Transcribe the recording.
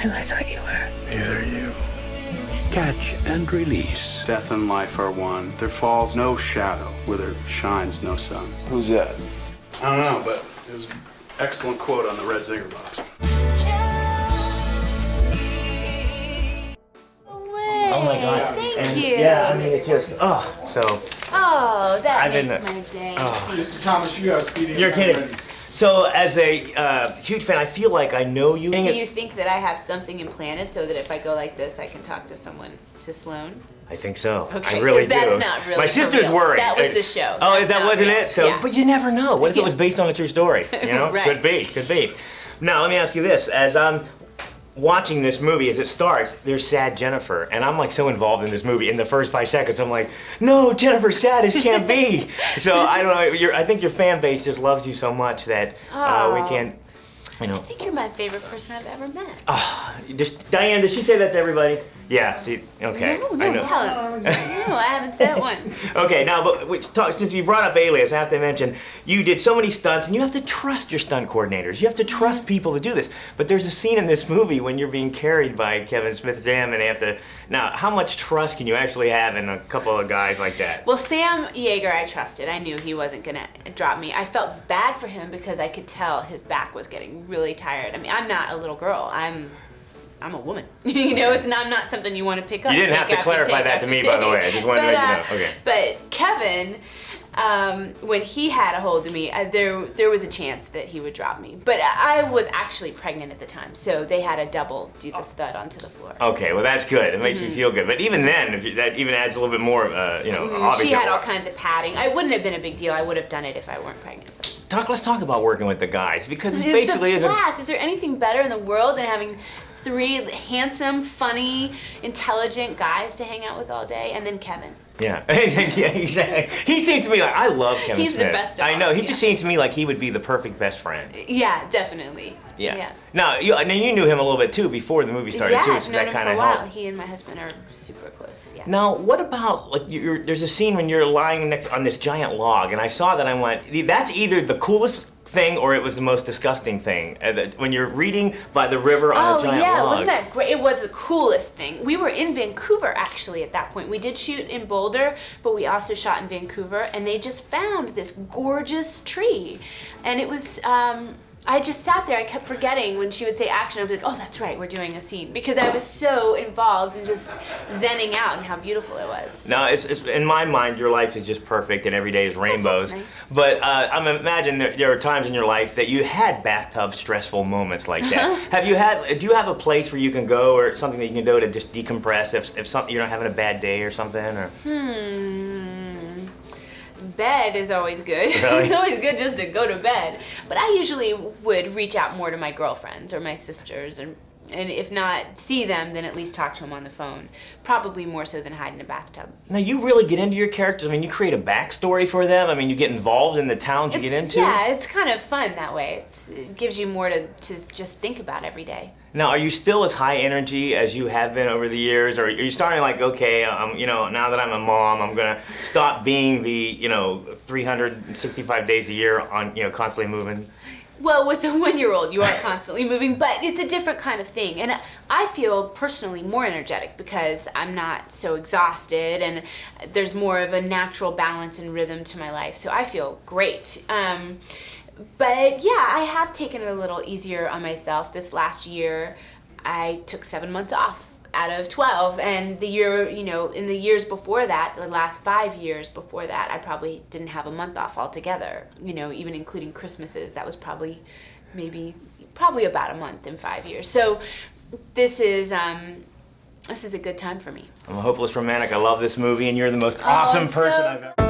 who I thought you were. Neither are you. Catch and release. Death and life are one. There falls no shadow where there shines no sun. Who's that? I don't know, but it was an excellent quote on the red zinger box. Oh my God! Thank you. Yeah, I mean it just so. Oh, that I've makes been, my day. Mr. Thomas, you guys feeding. You're kidding. So as a huge fan, I feel like I know you. Do you think that I have something implanted so that if I go like this, I can talk to someone, to Sloan? I think so. Okay, I really do. that's not really My for sister's real. worried. That was the show. Oh, That's that not wasn't real. it? So, Yeah. but you never know. What if it was based on a true story? You know, Right. could be, could be. Now let me ask you this: as I'm watching this movie, as it starts, there's sad Jennifer, and I'm like so involved in this movie. In the first 5 seconds, I'm like, no, Jennifer, sad as can't be. So I don't know. I think your fan base just loves you so much that we can't. You know. I think you're my favorite person I've ever met. Diane, did she say that to everybody? Yeah, see, okay. No, I know. tell him. No, I haven't said it once. Okay, now, but since you brought up Alias, I have to mention, you did so many stunts, and you have to trust your stunt coordinators. You have to trust people to do this. But there's a scene in this movie when you're being carried by Kevin Smith's dam, and they have to... Now, how much trust can you actually have in a couple of guys like that? Well, Sam Yeager, I trusted. I knew he wasn't gonna drop me. I felt bad for him because I could tell his back was getting really tired. I mean, I'm not a little girl. I'm a woman. You know, I'm not something you want to pick up. You didn't have to clarify that to me, by the way. I just wanted to let you know. Okay. But Kevin, when he had a hold of me, there was a chance that he would drop me. But I was actually pregnant at the time, so they had a double do the thud onto the floor. Okay, well that's good. It makes me feel good. But even then, that even adds a little bit more, obviously. She had all kinds of padding. I wouldn't have been a big deal. I would have done it if I weren't pregnant. Let's talk about working with the guys, because It's basically a blast. Is there anything better in the world than having 3 handsome, funny, intelligent guys to hang out with all day, and then Kevin? Yeah, yeah, exactly. He seems to me like, I love Kevin He's Smith. the best of I know, all, he yeah. just seems to me like he would be the perfect best friend. Yeah, definitely. Yeah. Now, you knew him a little bit too before the movie started too, I've so known that him kind for of a while. helped. He and my husband are super close. Yeah. Now, what about, like, there's a scene when you're lying next on this giant log, and I saw that, I went, that's either the coolest thing or it was the most disgusting thing. When you're reading by the river on a giant log. Oh yeah, wasn't that great? It was the coolest thing. We were in Vancouver actually at that point. We did shoot in Boulder, but we also shot in Vancouver, and they just found this gorgeous tree. And it was, I just sat there, I kept forgetting when she would say action, I'd be like, oh, that's right, we're doing a scene. Because I was so involved and just zenning out and how beautiful it was. Now, it's in my mind, your life is just perfect and every day is rainbows. Oh, that's nice. But I imagine there are times in your life that you had bathtub stressful moments like that. Do you have a place where you can go or something that you can do to just decompress if something, you're not having a bad day or something? Or? Bed is always good. Really? It's always good just to go to bed. But I usually would reach out more to my girlfriends or my sisters, and if not see them, then at least talk to them on the phone. Probably more so than hide in a bathtub. Now, you really get into your characters. I mean, you create a backstory for them. I mean, you get involved in the towns you get into. Yeah, it's kind of fun that way. It gives you more to just think about every day. Now, are you still as high energy as you have been over the years, or are you starting like, okay, now that I'm a mom, I'm gonna stop being the, 365 days a year on, constantly moving? Well, with a 1-year-old, you are constantly moving, but it's a different kind of thing. And I feel personally more energetic because I'm not so exhausted, and there's more of a natural balance and rhythm to my life. So I feel great. But yeah, I have taken it a little easier on myself. This last year, I took 7 months off out of 12, and the year, in the years before that, the last 5 years before that, I probably didn't have a month off altogether, even including Christmases. That was probably about a month in 5 years. So this is a good time for me. I'm a hopeless romantic. I love this movie, and you're the most awesome person I've ever...